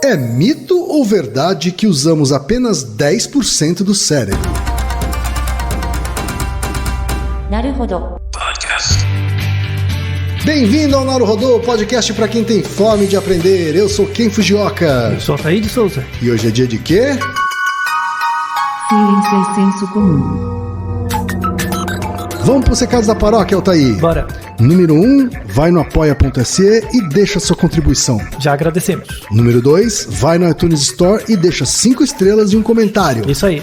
É mito ou verdade que usamos apenas 10% do cérebro? Naruhodo. Bem-vindo ao Naruhodo, podcast para quem tem fome de aprender. Eu sou Ken Fujioka. Eu sou Altair de Souza. E hoje é dia de quê? Ciência e senso comum. Vamos para os recados da paróquia, Altair. Bora. Número 1, vai no apoia.se e deixa sua contribuição. Já agradecemos. Número 2, vai no iTunes Store e deixa 5 estrelas e um comentário. Isso aí.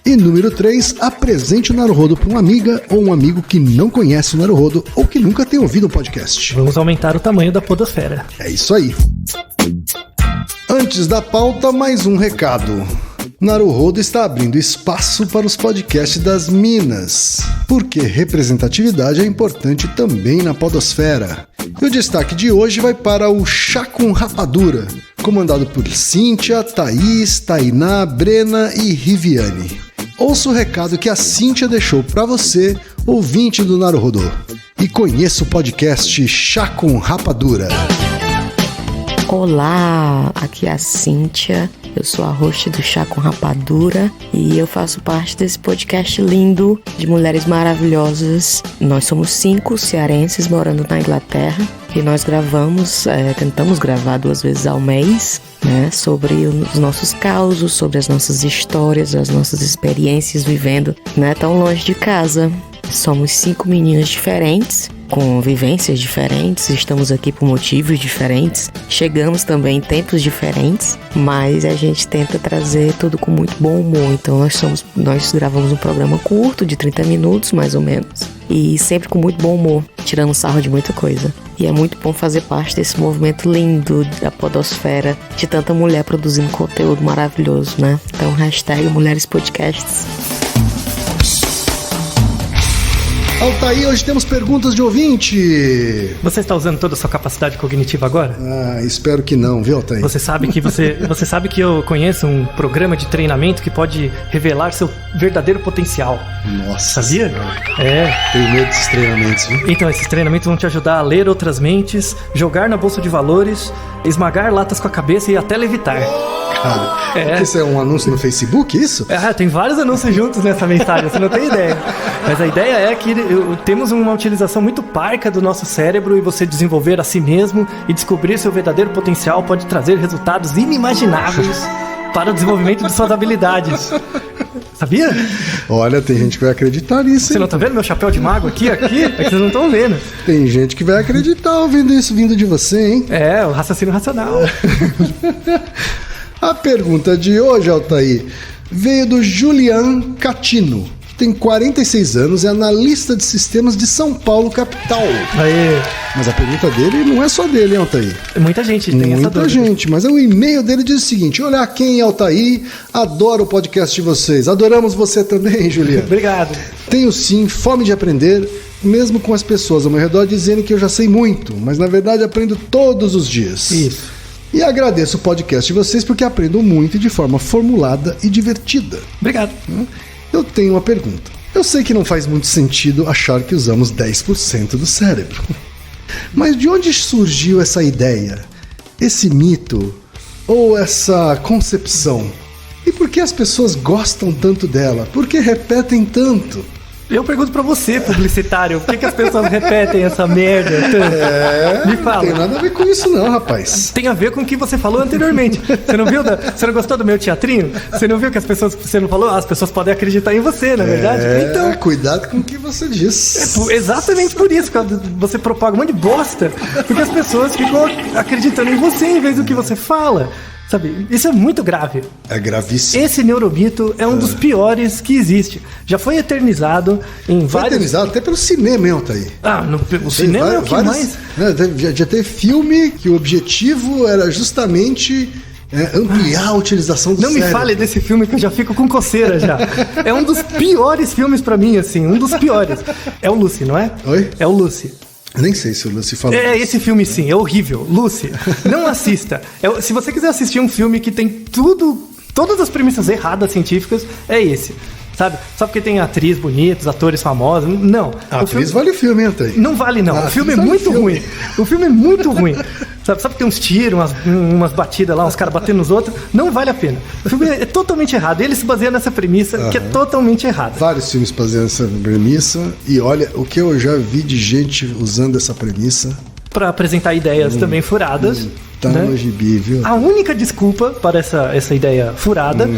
E número 3, apresente o Naruhodo para uma amiga ou um amigo que não conhece o Naruhodo ou que nunca tem ouvido o podcast. Vamos aumentar o tamanho da podosfera. É isso aí. Antes da pauta, mais um recado. Naruhodo está abrindo espaço para os podcasts das Minas, porque representatividade é importante também na podosfera. E o destaque de hoje vai para o Chá com Rapadura, comandado por Cíntia, Thaís, Tainá, Brena e Riviane. Ouça o recado que a Cíntia deixou para você, ouvinte do Naruhodo, e conheça o podcast Chá com Rapadura. Olá, aqui é a Cíntia, eu sou a host do Chá com Rapadura e eu faço parte desse podcast lindo de mulheres maravilhosas. Nós somos 5 cearenses morando na Inglaterra e nós tentamos gravar 2 vezes ao mês, né, sobre os nossos causos, sobre as nossas histórias, as nossas experiências vivendo, né, tão longe de casa. Somos 5 meninas diferentes, com vivências diferentes, estamos aqui por motivos diferentes, chegamos também em tempos diferentes, mas a gente tenta trazer tudo com muito bom humor. Então nós gravamos um programa curto, de 30 minutos mais ou menos, e sempre com muito bom humor, tirando sarro de muita coisa. E é muito bom fazer parte desse movimento lindo da podosfera, de tanta mulher produzindo conteúdo maravilhoso, né? Então, #Mulheres Podcasts. Altair, hoje temos perguntas de ouvinte. Você está usando toda a sua capacidade cognitiva agora? Espero que não, viu, Altair? Você sabe que eu conheço um programa de treinamento que pode revelar seu verdadeiro potencial. Nossa. Sabia? Senhora. É. Tenho medo desses treinamentos, viu? Então, esses treinamentos vão te ajudar a ler outras mentes, jogar na bolsa de valores, esmagar latas com a cabeça e até levitar. Cara, isso é um anúncio no Facebook, isso? Tem vários anúncios juntos nessa mensagem, você não tem ideia. Mas a ideia é que temos uma utilização muito parca do nosso cérebro e você desenvolver a si mesmo e descobrir seu verdadeiro potencial pode trazer resultados inimagináveis para o desenvolvimento de suas habilidades. Sabia? Olha, tem gente que vai acreditar nisso. Você não tá vendo meu chapéu de mago aqui? É que vocês não estão vendo. Tem gente que vai acreditar ouvindo isso vindo de você, hein? É, o raciocínio racional. A pergunta de hoje, Altair, veio do Julian Catino, que tem 46 anos, é analista de sistemas de São Paulo, capital. Aê. Mas a pergunta dele não é só dele, hein, Altair? Muita gente tem essa dúvida. Muita gente, mas o e-mail dele diz o seguinte: olá, quem é Altair? Adoro o podcast de vocês. Adoramos você também, Julian. Obrigado. Tenho sim fome de aprender, mesmo com as pessoas ao meu redor dizendo que eu já sei muito, mas na verdade aprendo todos os dias. Isso. E agradeço o podcast de vocês porque aprendo muito e de forma formulada e divertida. Obrigado. Eu tenho uma pergunta. Eu sei que não faz muito sentido achar que usamos 10% do cérebro. Mas de onde surgiu essa ideia? Esse mito? Ou essa concepção? E por que as pessoas gostam tanto dela? Por que repetem tanto? Eu pergunto pra você, publicitário, por que as pessoas repetem essa merda? Me fala. Não tem nada a ver com isso não, rapaz. Tem a ver com o que você falou anteriormente. Você não viu? Você não gostou do meu teatrinho? Você não viu que você não falou? As pessoas podem acreditar em você, na verdade? Então, cuidado com o que você diz. Exatamente por isso, quando você propaga um monte de bosta, porque as pessoas ficam acreditando em você em vez do que você fala. Sabe, isso é muito grave. É gravíssimo. Esse neuromito é um dos piores que existe. Já foi eternizado em vários... eternizado até pelo cinema, hein, Altair? O cinema é o que mais... Já teve filme que o objetivo era justamente ampliar a utilização do cérebro. Não me fale desse filme que eu já fico com coceira já. É um dos piores filmes pra mim, assim, um dos piores. É o Lucy, não é? Oi? É o Lucy. Nem sei se o Lucy falou. Esse filme sim, é horrível. Lucy, não assista. Se você quiser assistir um filme que tem todas as premissas erradas científicas, é esse. Sabe? Só porque tem atriz bonita, atores famosos. Não. A atriz vale o filme, hein, Altair? Não vale, não. O filme é muito ruim. O filme é muito ruim. Sabe que tem uns tiros, umas batidas lá, uns caras batendo nos outros? Não vale a pena. O filme é totalmente errado. Ele se baseia nessa premissa que é totalmente errada. Vários filmes baseados nessa premissa. E olha, o que eu já vi de gente usando essa premissa... Para apresentar ideias também furadas. Tá no gibi, viu? A única desculpa para essa ideia furada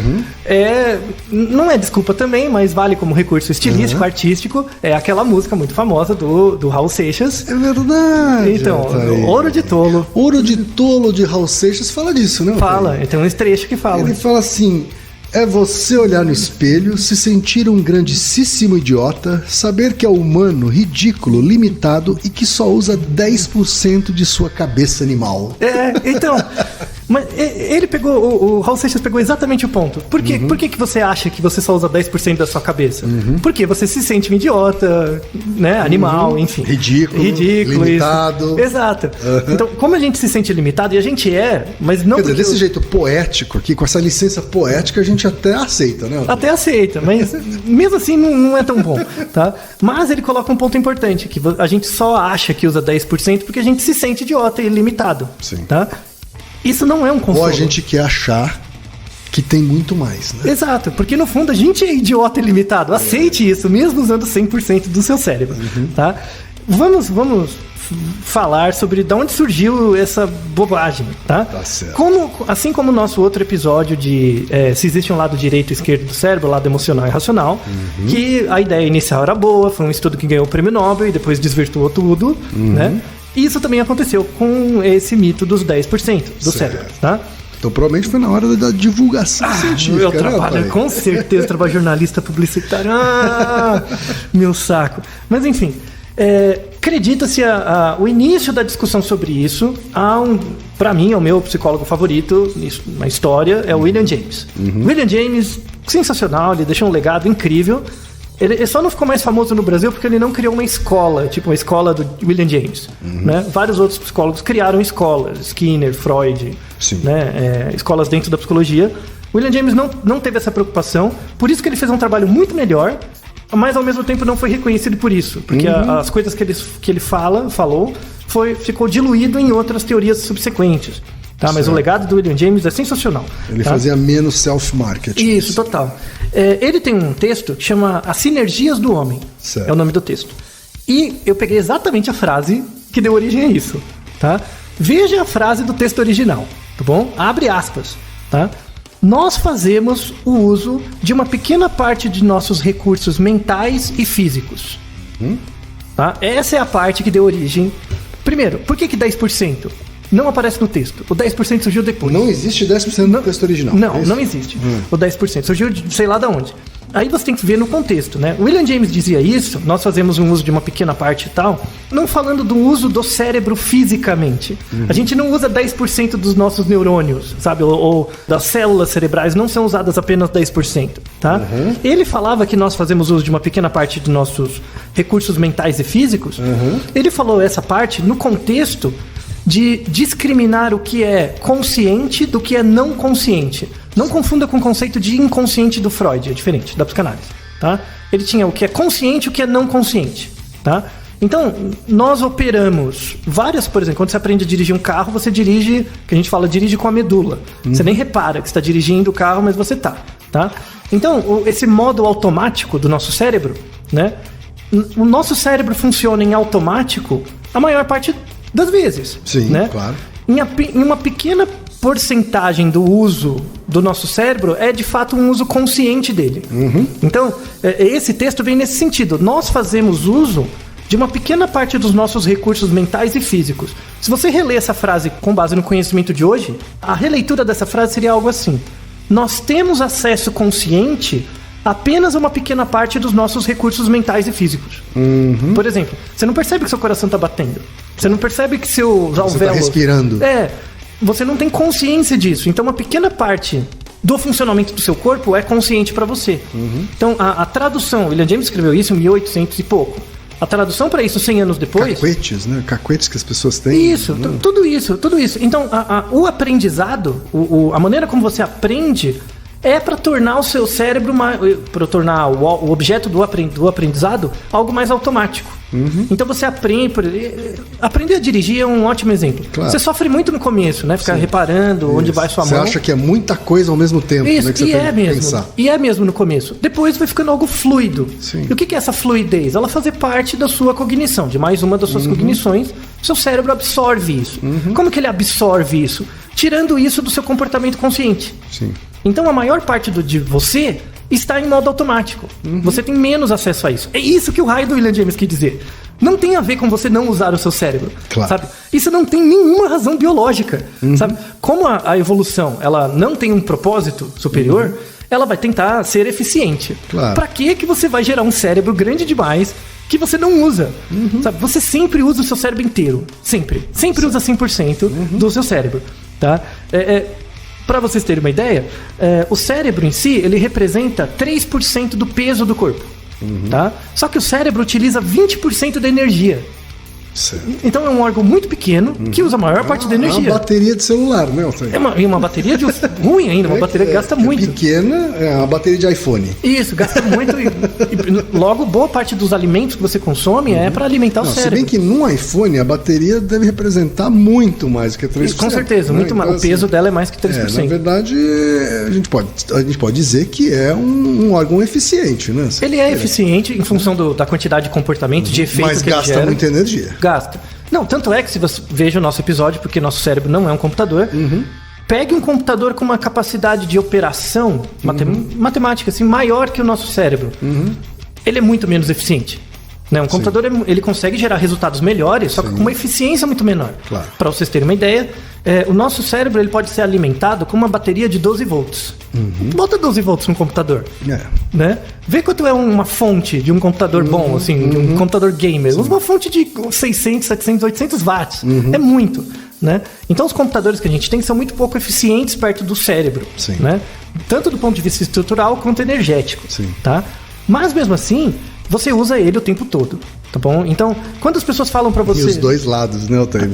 não é desculpa também, mas vale como recurso estilístico, artístico, é aquela música muito famosa do Raul Seixas. É verdade. Então, Ouro de Tolo. Ouro de Tolo de Raul Seixas fala disso, né? Fala, tem um trecho que fala. Ele fala assim... É você olhar no espelho, se sentir um grandíssimo idiota, saber que é humano, ridículo, limitado e que só usa 10% de sua cabeça animal. Então... Mas ele pegou, o Raul Seixas pegou exatamente o ponto. Por que você acha que você só usa 10% da sua cabeça? Porque você se sente um idiota, né? Animal, enfim. Ridículo, limitado. Isso. Exato. Então, como a gente se sente limitado, e a gente mas não... Quer dizer, desse jeito poético aqui, com essa licença poética, a gente até aceita, né? Até aceita, mas mesmo assim não é tão bom, tá? Mas ele coloca um ponto importante, que a gente só acha que usa 10% porque a gente se sente idiota e limitado. Sim. Tá? Isso não é um consolo. Ou a gente quer achar que tem muito mais, né? Exato, porque no fundo a gente é idiota e limitado. Aceite isso, mesmo usando 100% do seu cérebro, tá? Vamos falar sobre de onde surgiu essa bobagem, tá? Tá certo. Assim como o nosso outro episódio de se existe um lado direito e esquerdo do cérebro, lado emocional e racional, que a ideia inicial era boa, foi um estudo que ganhou o prêmio Nobel e depois desvirtuou tudo, né? Isso também aconteceu com esse mito dos 10% do cérebro, tá? Então provavelmente foi na hora da divulgação científica. Eu trabalho, né, com certeza, trabalho jornalista publicitário. Meu saco. Mas enfim, acredita-se o início da discussão sobre isso para mim, é o meu psicólogo favorito na história, é o William James. William James, sensacional, ele deixou um legado incrível. Ele só não ficou mais famoso no Brasil porque ele não criou uma escola, tipo uma escola do William James. Né? Vários outros psicólogos criaram escolas, Skinner, Freud, né? Escolas dentro da psicologia. William James não teve essa preocupação, por isso que ele fez um trabalho muito melhor, mas ao mesmo tempo não foi reconhecido por isso, porque as coisas que ele falou ficou diluído em outras teorias subsequentes. Tá, mas o legado do William James é sensacional. Ele fazia menos self-marketing. Isso, total. Ele tem um texto que chama As Sinergias do Homem. Certo. É o nome do texto. E eu peguei exatamente a frase que deu origem a isso. Tá? Veja a frase do texto original. Tá bom? Abre aspas. Tá? Nós fazemos o uso de uma pequena parte de nossos recursos mentais e físicos. Tá? Essa é a parte que deu origem. Primeiro, por que 10%? Não aparece no texto. O 10% surgiu depois. Não existe 10% no texto original. Não existe. O 10% surgiu de sei lá de onde. Aí você tem que ver no contexto, né? William James dizia isso, nós fazemos um uso de uma pequena parte e tal, não falando do uso do cérebro fisicamente. A gente não usa 10% dos nossos neurônios, sabe? Ou das células cerebrais não são usadas apenas 10%, tá? Ele falava que nós fazemos uso de uma pequena parte dos nossos recursos mentais e físicos. Ele falou essa parte no contexto de discriminar o que é consciente do que é não consciente. Não confunda com o conceito de inconsciente do Freud, é diferente da psicanálise, tá? Ele tinha o que é consciente e o que é não consciente, tá? Então, nós operamos várias, por exemplo, quando você aprende a dirigir um carro, você dirige, que a gente fala, dirige com a medula. Você nem repara que está dirigindo o carro, mas você tá? Então, esse modo automático do nosso cérebro, né? O nosso cérebro funciona em automático a maior parte das vezes. Sim, né? Claro. Em uma pequena porcentagem do uso do nosso cérebro é de fato um uso consciente dele. Então, esse texto vem nesse sentido. Nós fazemos uso de uma pequena parte dos nossos recursos mentais e físicos. Se você reler essa frase com base no conhecimento de hoje, a releitura dessa frase seria algo assim: nós temos acesso consciente apenas a uma pequena parte dos nossos recursos mentais e físicos. Por exemplo, você não percebe que seu coração está batendo. Você não percebe que seus alvéolos... Você está respirando. Você não tem consciência disso. Então, uma pequena parte do funcionamento do seu corpo é consciente para você. Então, a tradução... William James escreveu isso em 1800 e pouco. A tradução para isso 100 anos depois... Cacuetes, né? Cacuetes que as pessoas têm. Isso, tudo isso. Então, o aprendizado, a maneira como você aprende é para tornar o seu cérebro, para tornar o objeto do aprendizado algo mais automático. Então você aprender a dirigir é um ótimo exemplo. Claro. Você sofre muito no começo, né? Ficar reparando onde vai sua mão. Você acha que é muita coisa ao mesmo tempo, Isso, né? Que você e tem é que mesmo. pensar. E é mesmo no começo. Depois vai ficando algo fluido. Sim. E o que é essa fluidez? Ela fazer parte da sua cognição, de mais uma das suas cognições. Seu cérebro absorve isso. Como que ele absorve isso? Tirando isso do seu comportamento consciente. Sim. Então a maior parte de você está em modo automático. Você tem menos acesso a isso. É isso que o raio do William James quis dizer. Não tem a ver com você não usar o seu cérebro. Claro. Sabe? Isso não tem nenhuma razão biológica. Sabe? Como a evolução ela não tem um propósito superior, ela vai tentar ser eficiente. Claro. Pra que você vai gerar um cérebro grande demais que você não usa? Sabe? Você sempre usa o seu cérebro inteiro. Sempre. Sempre usa 100% do seu cérebro. Tá? Para vocês terem uma ideia, o cérebro em si, ele representa 3% do peso do corpo. Tá? Só que o cérebro utiliza 20% da energia. Certo. Então é um órgão muito pequeno que usa a maior parte da É energia. uma bateria de celular, né? É uma bateria ruim ainda, uma bateria que gasta muito. Pequena, é uma bateria de iPhone. Isso, gasta muito e logo boa parte dos alimentos que você consome é para alimentar o Se cérebro. bem que num iPhone a bateria deve representar muito mais que 3%. Com certeza, né? muito mais. Então, O peso dela é mais que 3%. Na verdade, a gente pode dizer que é um órgão eficiente, né? Ele é eficiente em função da quantidade de comportamento, de efeito Mas que ele gasta gera. muita energia. Gasta. Não, tanto é que se você veja o nosso episódio, porque nosso cérebro não é um computador, pegue um computador com uma capacidade de operação matemática assim, maior que o nosso cérebro. Ele é muito menos eficiente. Né? Um computador ele consegue gerar resultados melhores, só que com uma eficiência muito menor. Claro. Para vocês terem uma ideia, o nosso cérebro ele pode ser alimentado com uma bateria de 12 volts. Bota 12 volts no computador. Né? Vê quanto é uma fonte de um computador bom, assim, de um computador gamer. Usa uma fonte de 600, 700, 800 watts. É muito. Né? Então os computadores que a gente tem são muito pouco eficientes perto do cérebro. Né? Tanto do ponto de vista estrutural quanto energético. Tá? Mas mesmo assim, você usa ele o tempo todo. Tá bom? Então, quando as pessoas falam pra você... E os dois lados, né, Otávio?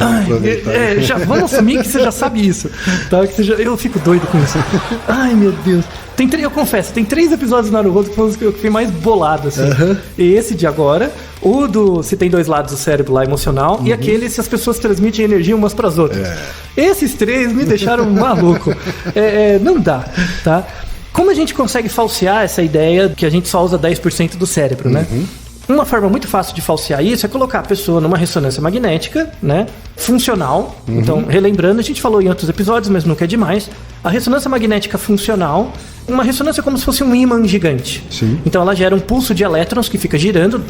Já vamos assumir que você já sabe isso. Tá? Eu fico doido com isso. Ai, meu Deus. Eu confesso, tem 3 episódios do Naruhodo que foram os que eu fiquei mais bolado, assim. E esse de agora, o do se tem 2 lados do cérebro lá, emocional, e aquele se as pessoas transmitem energia umas pras outras. Esses 3 me deixaram maluco. Não dá, tá? Como a gente consegue falsear essa ideia que a gente só usa 10% do cérebro, né? Uma forma muito fácil de falsear isso é colocar a pessoa numa ressonância magnética, né? Funcional. Então, relembrando, a gente falou em outros episódios, mas nunca é demais. A ressonância magnética funcional, uma ressonância como se fosse um ímã gigante. Então ela gera um pulso de elétrons que fica girando,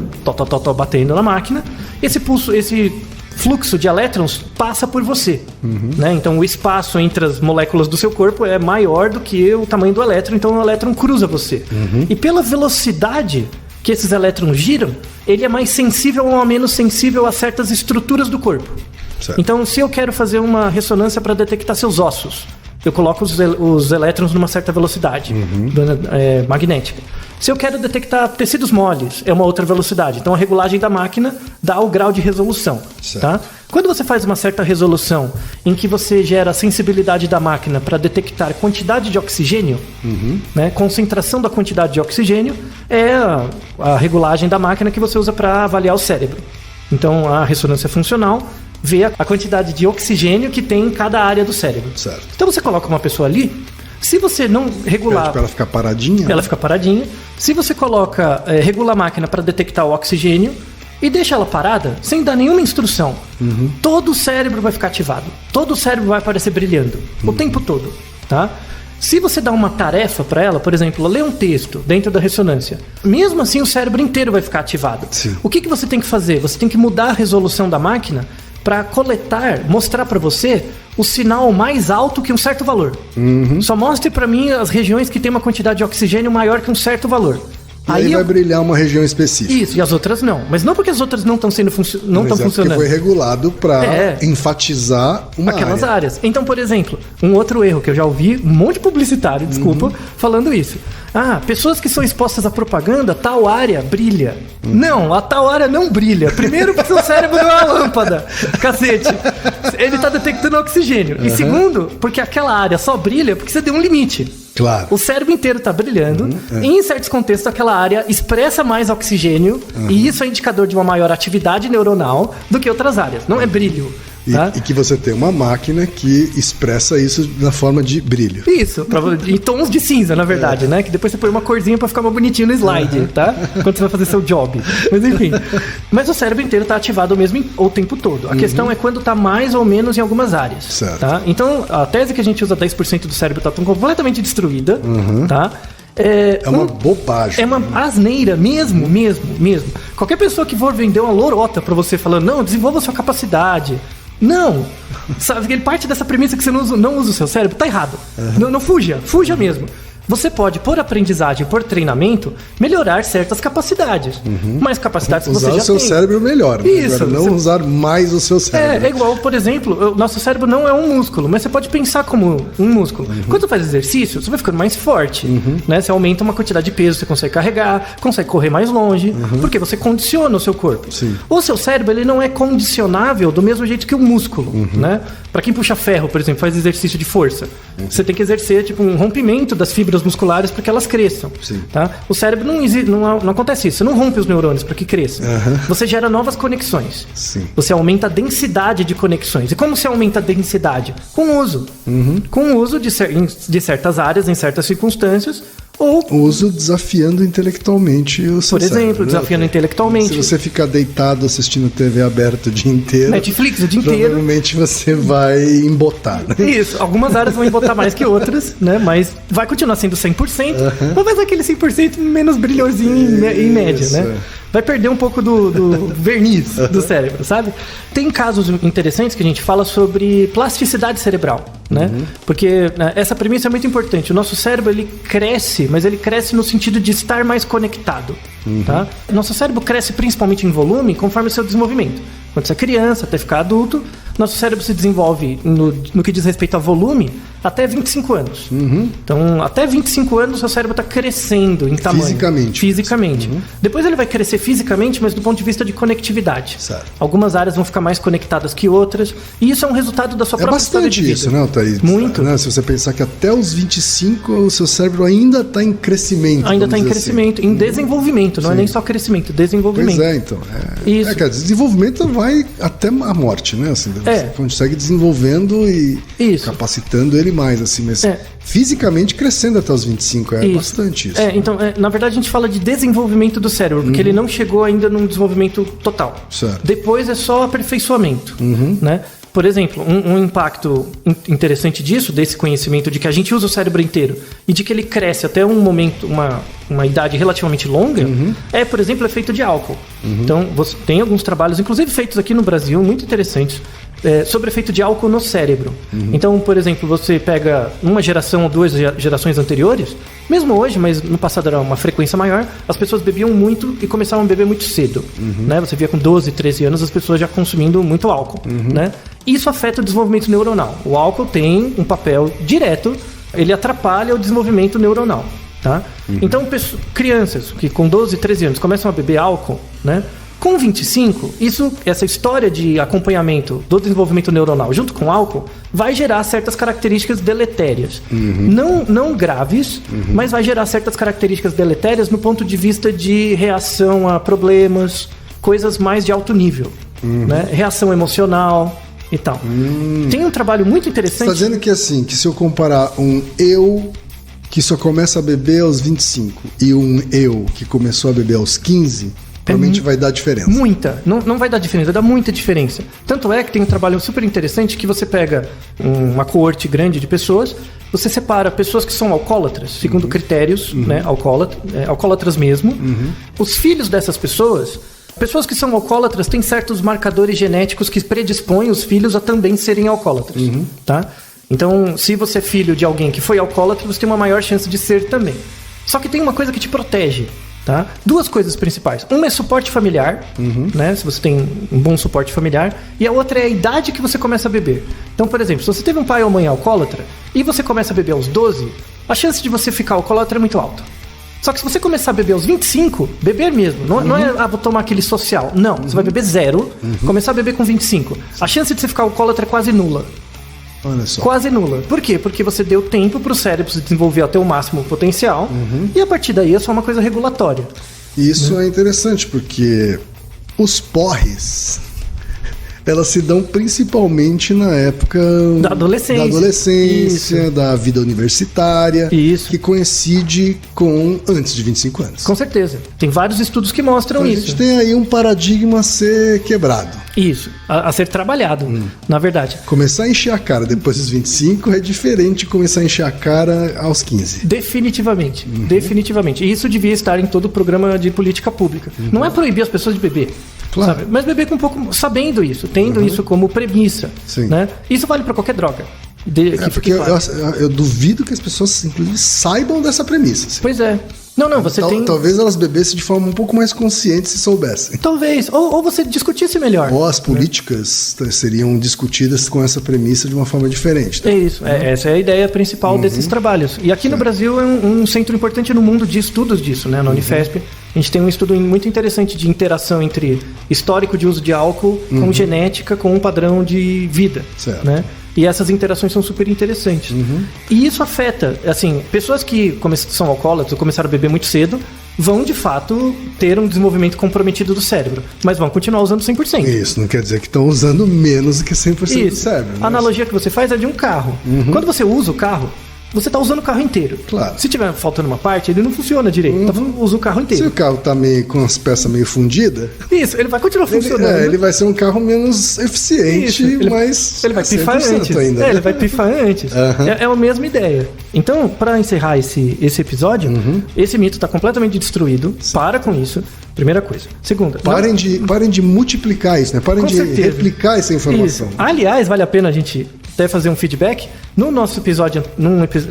batendo na máquina. Esse fluxo de elétrons passa por você. Né? Então o espaço entre as moléculas do seu corpo é maior do que o tamanho do elétron, então o elétron cruza você. E pela velocidade que esses elétrons giram, ele é mais sensível ou menos sensível a certas estruturas do corpo. Então, se eu quero fazer uma ressonância para detectar seus ossos, eu coloco os elétrons numa certa velocidade magnética. Se eu quero detectar tecidos moles, é uma outra velocidade. Então, a regulagem da máquina dá o grau de resolução. Tá? Quando você faz uma certa resolução em que você gera a sensibilidade da máquina para detectar quantidade de oxigênio, né, concentração da quantidade de oxigênio, é a regulagem da máquina que você usa para avaliar o cérebro. Então, a ressonância funcional vê a quantidade de oxigênio que tem em cada área do cérebro. Então, você coloca uma pessoa ali. Se você não regular... Ela fica paradinha? Ela fica paradinha. Se você regula a máquina para detectar o oxigênio e deixa ela parada, sem dar nenhuma instrução, todo o cérebro vai ficar ativado. Todo o cérebro vai aparecer brilhando. O tempo todo. Tá? Se você dá uma tarefa para ela, por exemplo, ler um texto dentro da ressonância, mesmo assim o cérebro inteiro vai ficar ativado. O que você tem que fazer? Você tem que mudar a resolução da máquina para mostrar para você o sinal mais alto que um certo valor. Só mostre para mim as regiões que tem uma quantidade de oxigênio maior que um certo valor. Aí vai brilhar uma região específica. Isso, e as outras não. Mas não porque as outras não estão funcionando. Porque foi regulado para enfatizar aquelas áreas. Então, por exemplo, um outro erro que eu já ouvi, um monte de publicitário, falando isso. Pessoas que são expostas à propaganda, tal área brilha. Não, a tal área não brilha. Primeiro, porque seu cérebro não é uma lâmpada. Cacete. Ele está detectando oxigênio. E segundo, porque aquela área só brilha porque você deu um limite. Claro. O cérebro inteiro está brilhando. E em certos contextos, aquela área expressa mais oxigênio. E isso é indicador de uma maior atividade neuronal do que outras áreas. Não é brilho. Tá? E que você tem uma máquina que expressa isso na forma de brilho. Isso, em tons de cinza, na verdade, né? Que depois você põe uma corzinha pra ficar mais bonitinho no slide, tá? Quando você vai fazer seu job. Mas enfim. Mas o cérebro inteiro tá ativado mesmo o tempo todo. A questão é quando tá mais ou menos em algumas áreas. Certo. Tá? Então, a tese que a gente usa 10% do cérebro tá completamente destruída, tá? É uma bobagem. É uma asneira mesmo. Qualquer pessoa que for vender uma lorota pra você falando, não, desenvolva sua capacidade. Não! Sabe, ele parte dessa premissa que você não usa o seu cérebro, tá errado. Não fuja mesmo. Você pode, por aprendizagem, por treinamento, melhorar certas capacidades. Mas capacidades que você já tem. Usar o seu cérebro melhor. Né? Isso. Agora, não usar mais o seu cérebro. É igual, por exemplo, o nosso cérebro não é um músculo, mas você pode pensar como um músculo. Quando você faz exercício, você vai ficando mais forte. Né? Você aumenta uma quantidade de peso, você consegue carregar, consegue correr mais longe, porque você condiciona o seu corpo. Sim. O seu cérebro ele não é condicionável do mesmo jeito que o músculo. Né? Para quem puxa ferro, por exemplo, faz exercício de força, você tem que exercer tipo, um rompimento das fibras musculares para que elas cresçam. Tá? O cérebro não acontece isso. Você não rompe os neurônios para que cresçam. Você gera novas conexões. Sim. Você aumenta a densidade de conexões. E como se aumenta a densidade? Com o uso. Com o uso de certas áreas, em certas circunstâncias. Ou uso desafiando intelectualmente o seu cérebro. Por exemplo, né? desafiando intelectualmente. Se você ficar deitado assistindo TV aberta o dia inteiro... Netflix o dia inteiro. Provavelmente você vai embotar. Né? Isso. Algumas áreas vão embotar mais que outras, né? Mas vai continuar sendo 100%. Mas vai ser aquele 100% menos brilhosinho em média, né? Vai perder um pouco do verniz do cérebro, sabe? Tem casos interessantes que a gente fala sobre plasticidade cerebral, né? Porque essa premissa é muito importante. O nosso cérebro, ele cresce, mas ele cresce no sentido de estar mais conectado, tá? Nosso cérebro cresce principalmente em volume conforme o seu desenvolvimento. Quando você é criança, até ficar adulto, nosso cérebro se desenvolve no que diz respeito a volume até 25 anos. Então, até 25 anos, seu cérebro está crescendo em tamanho. Fisicamente. Depois ele vai crescer fisicamente, mas do ponto de vista de conectividade. Certo. Algumas áreas vão ficar mais conectadas que outras. E isso é um resultado da sua própria história de vida. É bastante isso, né, Thaís? Muito. Né? Se você pensar que até os 25, o seu cérebro ainda está em crescimento. Ainda está em crescimento, em desenvolvimento. Não é nem só crescimento, desenvolvimento. Pois é, então. Isso. Desenvolvimento vai até a morte, né? Assim, você consegue desenvolvendo e capacitando ele mais, assim, mas fisicamente crescendo até os 25 bastante isso. Então, na verdade, a gente fala de desenvolvimento do cérebro, porque ele não chegou ainda num desenvolvimento total. Certo. Depois é só aperfeiçoamento, né? Por exemplo, um impacto interessante disso, desse conhecimento de que a gente usa o cérebro inteiro e de que ele cresce até um momento, uma idade relativamente longa, é, por exemplo, o efeito de álcool. Então, você tem alguns trabalhos, inclusive feitos aqui no Brasil, muito interessantes, sobre efeito de álcool no cérebro. Então, por exemplo, você pega uma geração ou duas gerações anteriores, mesmo hoje, mas no passado era uma frequência maior, as pessoas bebiam muito e começavam a beber muito cedo. Né? Você via com 12, 13 anos as pessoas já consumindo muito álcool. Né? Isso afeta o desenvolvimento neuronal. O álcool tem um papel direto, ele atrapalha o desenvolvimento neuronal. Tá? Então, crianças que com 12, 13 anos começam a beber álcool, né? Com 25, essa história de acompanhamento do desenvolvimento neuronal junto com o álcool vai gerar certas características deletérias. Não graves, mas vai gerar certas características deletérias no ponto de vista de reação a problemas, coisas mais de alto nível. Né? Reação emocional e tal. Tem um trabalho muito interessante... Você está dizendo que assim, que se eu comparar um eu que só começa a beber aos 25 e um eu que começou a beber aos 15... Provavelmente vai dar diferença. Muita. Não vai dar diferença, vai dar muita diferença. Tanto é que tem um trabalho super interessante que você pega uma coorte grande de pessoas, você separa pessoas que são alcoólatras, segundo critérios, né, alcoólatras mesmo. Os filhos dessas pessoas que são alcoólatras têm certos marcadores genéticos que predispõem os filhos a também serem alcoólatras. Tá? Então, se você é filho de alguém que foi alcoólatra, você tem uma maior chance de ser também. Só que tem uma coisa que te protege. Tá? Duas coisas principais. Uma é suporte familiar, né? Se você tem um bom suporte familiar. E a outra é a idade que você começa a beber. Então, por exemplo, se você teve um pai ou mãe alcoólatra e você começa a beber aos 12, a chance de você ficar alcoólatra é muito alta. Só que se você começar a beber aos 25, beber mesmo, não é vou tomar aquele social. Não, você vai beber 0, começar a beber com 25. A chance de você ficar alcoólatra é quase nula. Olha só. Quase nula. Por quê? Porque você deu tempo para o cérebro se desenvolver até o máximo potencial e a partir daí é só uma coisa regulatória. E isso é interessante porque os porres, elas se dão principalmente na época Da adolescência. Isso. Da vida universitária, Isso. que coincide com antes de 25 anos. Com certeza. Tem vários estudos que mostram Então, a isso. gente tem aí um paradigma a ser quebrado. Isso. A ser trabalhado, na verdade. Começar a encher a cara depois dos 25 é diferente de começar a encher a cara aos 15. Definitivamente. Definitivamente. E isso devia estar em todo o programa de política pública. Não é proibir as pessoas de beber. Claro. Sabe? Mas beber com um pouco, sabendo isso, tendo isso como premissa. Sim. Né? Isso vale para qualquer droga. Porque eu duvido que as pessoas, inclusive, saibam dessa premissa. Assim. Pois é. Não, você tem... Talvez elas bebessem de forma um pouco mais consciente se soubessem. Talvez. Ou você discutisse melhor. Ou as políticas seriam discutidas com essa premissa de uma forma diferente. Tá? É isso. Essa é a ideia principal desses trabalhos. E aqui no Brasil é um centro importante no mundo de estudos disso, né? Na Unifesp. A gente tem um estudo muito interessante de interação entre histórico de uso de álcool com genética, com um padrão de vida. Certo. Né? E essas interações são super interessantes. E isso afeta, assim, pessoas que são alcoólatras ou começaram a beber muito cedo, vão de fato ter um desenvolvimento comprometido do cérebro, mas vão continuar usando 100%. Isso, não quer dizer que estão usando menos do que 100% do Isso. cérebro. A analogia que você faz é de um carro. Quando você usa o carro, você está usando o carro inteiro. Claro. Se tiver faltando uma parte, ele não funciona direito. Então usa o carro Se inteiro. o carro está meio com as peças meio fundidas, Isso, ele vai continuar funcionando. ele vai ser um carro menos eficiente, Isso, mas ele vai pifar 100% antes. ainda. Ele vai pifar antes. É a mesma ideia. Então, para encerrar esse episódio, esse mito está completamente destruído. Para com isso. Primeira coisa. Segunda. Parem de multiplicar isso, né? Parem Com de certeza. replicar essa informação. Isso. Aliás, vale a pena a gente até fazer um feedback. No nosso episódio,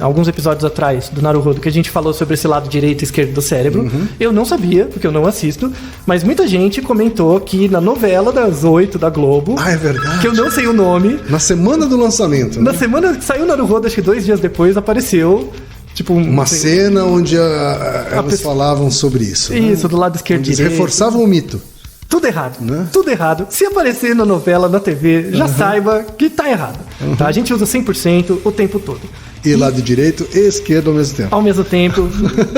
alguns episódios atrás do Naruhodo, que a gente falou sobre esse lado direito e esquerdo do cérebro, eu não sabia, porque eu não assisto, mas muita gente comentou que na novela das 8 da Globo, Ah, é verdade. que eu não sei o nome, Na semana do lançamento, na né? semana que saiu o Naruhodo, acho que 2 dias depois, apareceu, tipo... Uma cena onde elas falavam sobre isso. Isso, do lado esquerdo Eles direito. reforçavam o mito. Tudo errado, Né? tudo errado. Se aparecer na novela, na TV, já saiba que tá errado. Tá? A gente usa 100% o tempo todo. E lado direito e esquerdo ao mesmo tempo. Ao mesmo tempo,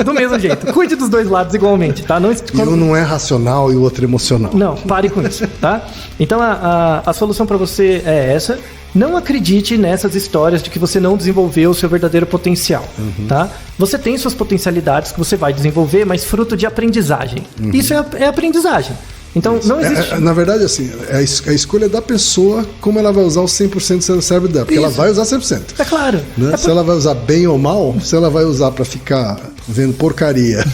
do mesmo jeito. Cuide dos dois lados igualmente, tá? Não, E um não é racional e o outro emocional. não, pare com isso, tá? Então a solução para você é essa. Não acredite nessas histórias de que você não desenvolveu o seu verdadeiro potencial, tá? Você tem suas potencialidades que você vai desenvolver, mas fruto de aprendizagem. Isso é aprendizagem. Então, não existe... Na verdade, assim, é a escolha da pessoa como ela vai usar os 100% do seu cérebro dela. Porque ela vai usar 100%. É claro. Né? Se ela vai usar bem ou mal, se ela vai usar pra ficar vendo porcaria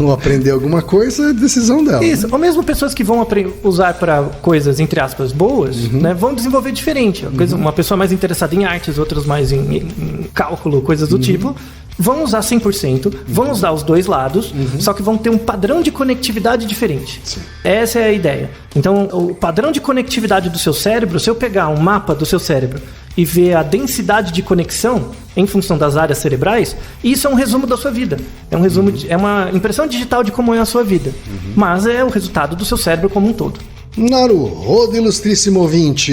ou aprender alguma coisa, é decisão dela. Isso, ou mesmo pessoas que vão usar para coisas, entre aspas, boas, né, vão desenvolver diferente. Uma pessoa mais interessada em artes, outras mais em cálculo, coisas do tipo, vão usar 100%, vão usar os dois lados, só que vão ter um padrão de conectividade diferente. Sim. Essa é a ideia. Então, o padrão de conectividade do seu cérebro, se eu pegar um mapa do seu cérebro e ver a densidade de conexão em função das áreas cerebrais, isso é um resumo da sua vida. É um resumo, é uma impressão digital de como é a sua vida. Mas é o resultado do seu cérebro como um todo. Naruhodo, ilustríssimo ouvinte.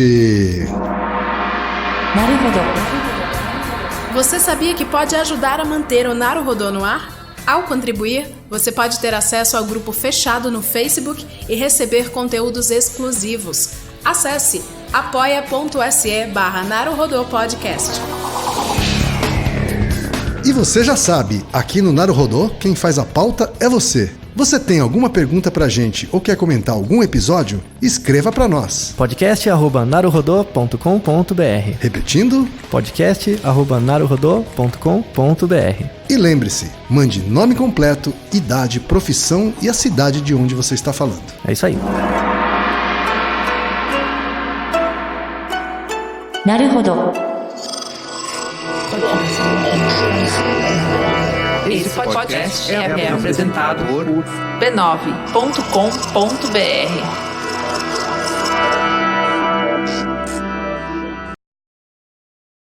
なるほど。 Você sabia que pode ajudar a manter o Naruhodo no ar? Ao contribuir, você pode ter acesso ao grupo fechado no Facebook e receber conteúdos exclusivos. Acesse apoia.se/NaruhodoPodcast. E você já sabe, aqui no Naruhodo, quem faz a pauta é você. Você tem alguma pergunta pra gente ou quer comentar algum episódio? Escreva pra nós. podcast@naruhodo.com.br. Repetindo, podcast@naruhodo.com.br. e lembre-se, mande nome completo, idade, profissão e a cidade de onde você está falando. É isso aí. なるほど。 Esse podcast é apresentado por b9.com.br.